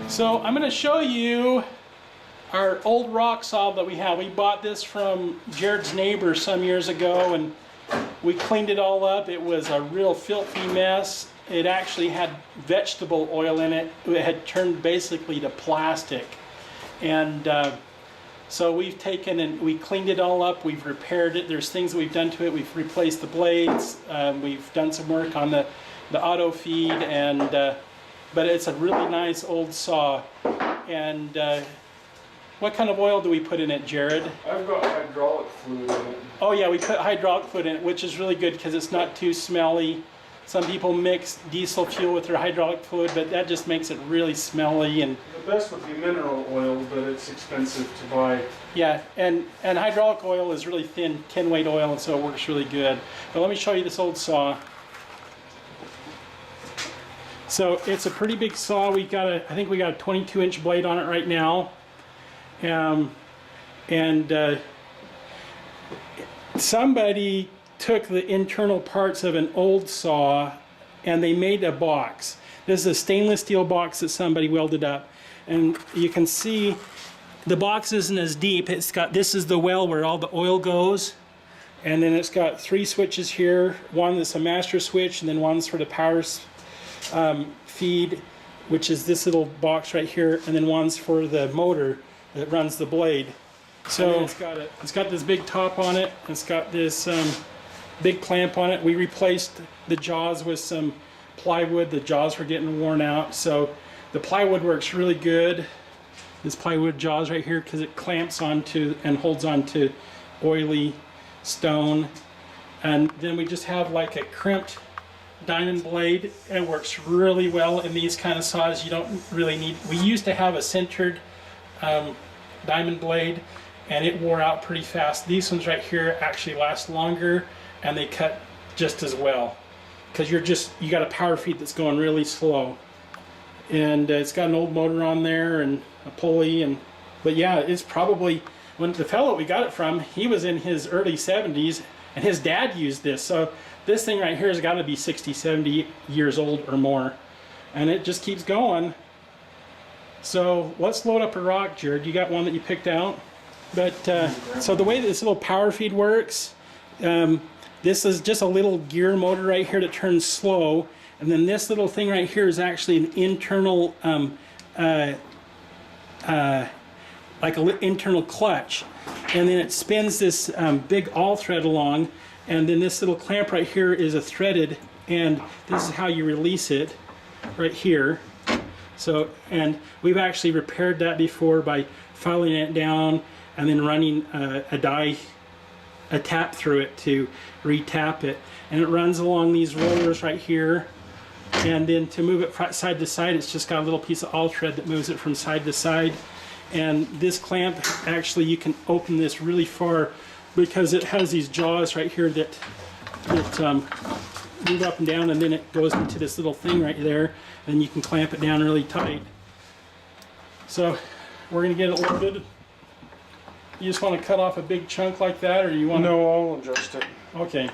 So I'm going to show you our old rock saw that we have. We bought this from Jared's neighbor some years ago, and we cleaned it all up. It was a real filthy mess. It actually had vegetable oil in it. It had turned basically to plastic. And so we've taken and we cleaned it all up. We've repaired it. There's things that we've done to it. We've replaced the blades. We've done some work on the auto feed, and but it's a really nice old saw. And what kind of oil do we put in it, Jared? I've got hydraulic fluid in it. Oh yeah, we put hydraulic fluid in it, which is really good because it's not too smelly. Some people mix diesel fuel with their hydraulic fluid, but that just makes it really smelly. And the best would be mineral oil, but it's expensive to buy. Yeah, and hydraulic oil is really thin, tin weight oil, and so it works really good. But let me show you this old saw. So it's a pretty big saw. I think we got a 22-inch blade on it right now. Somebody took the internal parts of an old saw and they made a box. This is a stainless steel box that somebody welded up. And you can see the box isn't as deep. This is the well where all the oil goes. And then it's got 3 switches here. One that's a master switch, and then one's for the power feed, which is this little box right here, and then one's for the motor that runs the blade. So it's got this big top on it. It's got this big clamp on it. We replaced the jaws with some plywood. The jaws were getting worn out, so the plywood works really good. This plywood jaws right here, because it clamps onto and holds onto oily stone. And then we just have like a crimped diamond blade. It works really well in these kind of saws. You don't really need. We used to have a centered diamond blade, and it wore out pretty fast. These ones right here actually last longer, and they cut just as well, because you got a power feed that's going really slow. And it's got an old motor on there and a pulley, but yeah, it's probably, when the fellow we got it from, he was in his early 70s, and his dad used this. So this thing right here has got to be 60, 70 years old or more, and it just keeps going. So let's load up a rock, Jared. You got one that you picked out? But so the way that this little power feed works, this is just a little gear motor right here that turns slow, and then this little thing right here is actually an internal, like an internal clutch, and then it spins this big all thread along, and then this little clamp right here is a threaded, and this is how you release it right here. So, and we've actually repaired that before by filing it down and then running a tap through it to re-tap it. And it runs along these rollers right here. And then to move it side to side, it's just got a little piece of all thread that moves it from side to side. And this clamp, actually you can open this really far because it has these jaws right here that move up and down, and then it goes into this little thing right there, and you can clamp it down really tight. So we're going to get it loaded. You just want to cut off a big chunk like that, or you want to... No, I'll adjust it. Okay.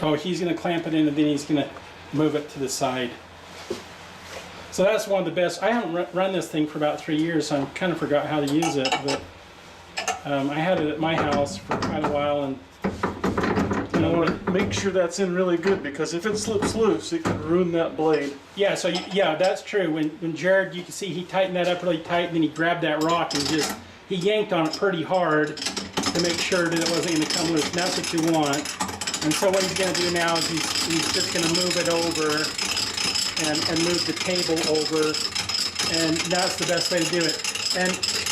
Oh, he's going to clamp it in, and then he's going to move it to the side. So that's one of the best. I haven't run this thing for about 3 years, so I kind of forgot how to use it, but I had it at my house for quite a while, and you want to make sure that's in really good, because if it slips loose, it can ruin that blade. Yeah, so yeah, that's true. When Jared, you can see he tightened that up really tight, and then he grabbed that rock and he yanked on it pretty hard to make sure that it wasn't going to come loose. And that's what you want. And so what he's going to do now is he's just going to move it over and move the table over, and that's the best way to do it. And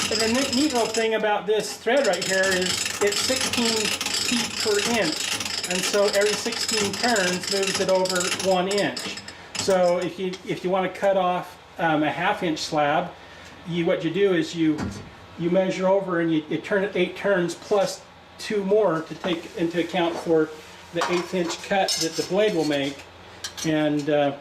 the neat little thing about this thread right here is it's 16 feet per inch, and so every 16 turns moves it over 1 inch. So if you want to cut off a 1/2 inch slab, what you do is you measure over and you turn it 8 turns plus 2 more to take into account for the 1/8 inch cut that the blade will make. And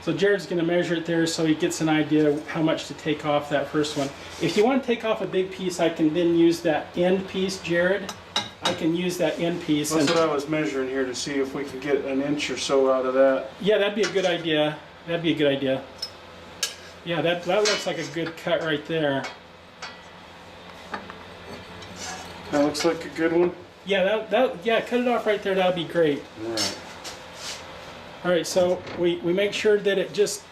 So Jared's going to measure it there so he gets an idea of how much to take off that first one. If you want to take off a big piece, I can then use that end piece, Jared. I can use that end piece. That's what I was measuring here to see if we could get an inch or so out of that. Yeah, that'd be a good idea. That'd be a good idea. Yeah, that looks like a good cut right there. That looks like a good one. Yeah, yeah, cut it off right there. That'd be great. All right. All right, so we make sure that it just,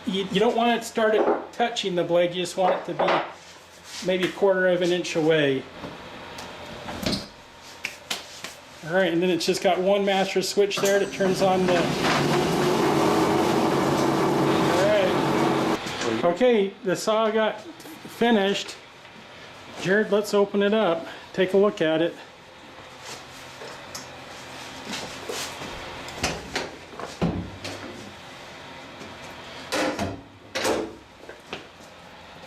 you don't want it to start it touching the blade, you just want it to be maybe 1/4 of an inch away. All right, and then it's just got one master switch there that turns on the, all right. Okay, the saw got finished. Jared, let's open it up, take a look at it.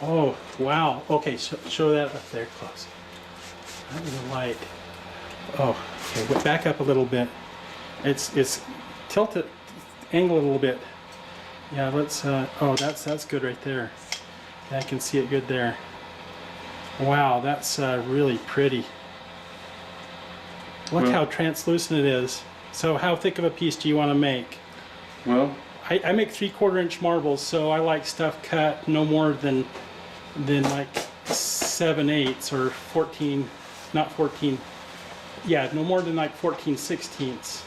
Oh, wow. Okay, show that up there close. Under the light. Oh, okay, back up a little bit. It's tilt it, angle it a little bit. Yeah, let's, oh, that's good right there. Yeah, I can see it good there. Wow, that's really pretty. Look how translucent it is. So how thick of a piece do you want to make? Well, I make 3/4 inch marbles, so I like stuff cut no more than like 7/8 or 14, not 14. Yeah, no more than like 14/16.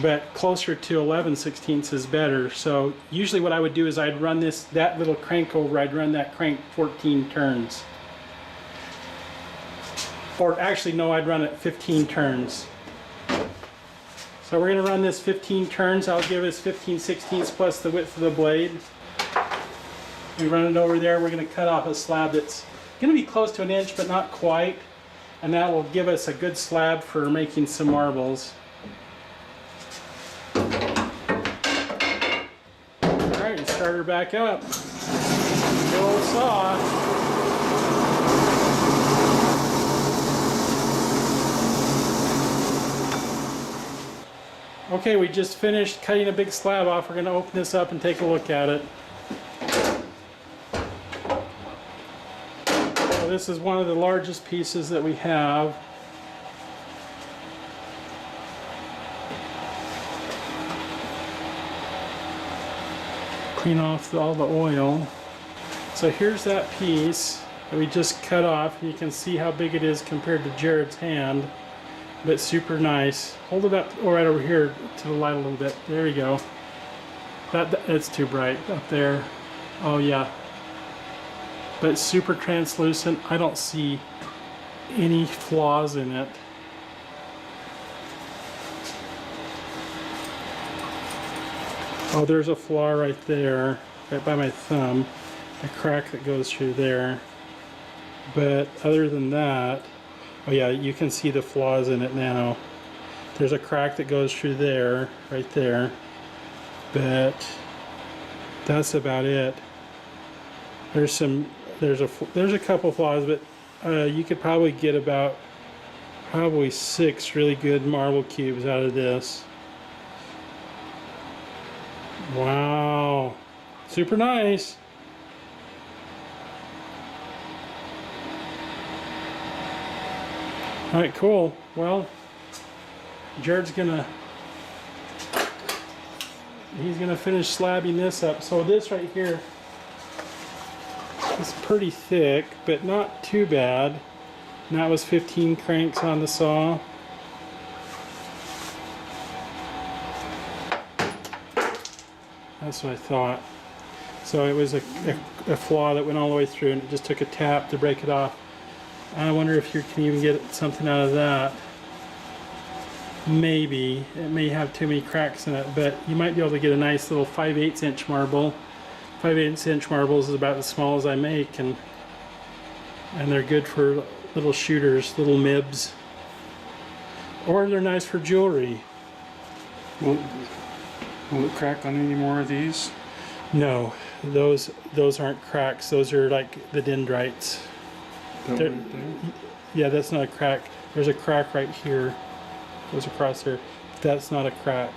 But closer to 11/16 is better. So usually what I would do is I'd run that little crank over, I'd run that crank 14 turns. Or actually, no, I'd run it 15 turns. So we're going to run this 15 turns. I'll give us 15/16 plus the width of the blade. We run it over there. We're going to cut off a slab that's going to be close to an inch, but not quite. And that will give us a good slab for making some marbles. Alright, and start her back up. Good old saw. Okay, we just finished cutting a big slab off. We're going to open this up and take a look at it. So this is one of the largest pieces that we have. Clean off all the oil. So here's that piece that we just cut off. You can see how big it is compared to Jared's hand. But super nice. Hold it up right over here to the light a little bit. There we go. It's too bright up there. Oh yeah. But it's super translucent. I don't see any flaws in it. Oh, there's a flaw right there, right by my thumb. A crack that goes through there. But other than that, oh yeah, you can see the flaws in it now. There's a crack that goes through there, right there. But that's about it. There's a couple flaws, but you could probably get about 6 really good marble cubes out of this. Wow, super nice. All right, cool. Well, Jared's he's gonna finish slabbing this up. So this right here is pretty thick, but not too bad. And that was 15 cranks on the saw. That's what I thought. So it was a flaw that went all the way through, and it just took a tap to break it off. I wonder if you can even get something out of that. Maybe. It may have too many cracks in it, but you might be able to get a nice little 5/8 inch marble. 5/8 inch marbles is about as small as I make, and they're good for little shooters, little mibs. Or they're nice for jewelry. Will it crack on any more of these? No, those aren't cracks. Those are like the dendrites. Yeah, that's not a crack. There's a crack right here. Goes across there. That's not a crack.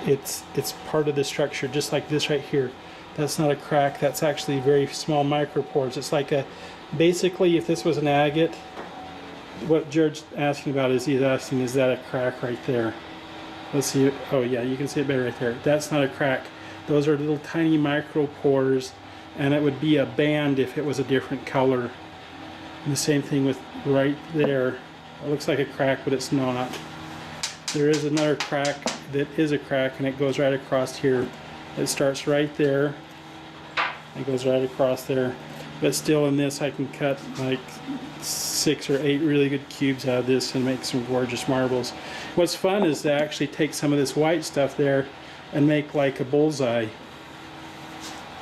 it's part of the structure, just like this right here. That's not a crack, that's actually very small micropores. It's like a, basically if this was an agate, what George's asking about is he's asking, is that a crack right there? Let's see, oh yeah, you can see it better right there. That's not a crack. Those are little tiny micropores, and it would be a band if it was a different color. And the same thing with right there. It looks like a crack, but it's not. There is another crack that is a crack, and it goes right across here. It starts right there. It goes right across there. But still in this I can cut like 6 or 8 really good cubes out of this and make some gorgeous marbles. What's fun is to actually take some of this white stuff there and make like a bullseye.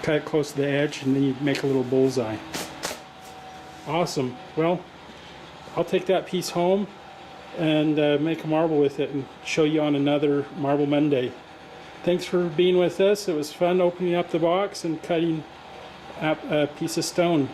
Cut it close to the edge and then you make a little bullseye. Awesome. Well, I'll take that piece home and make a marble with it and show you on another Marble Monday. Thanks for being with us. It was fun opening up the box and cutting a piece of stone.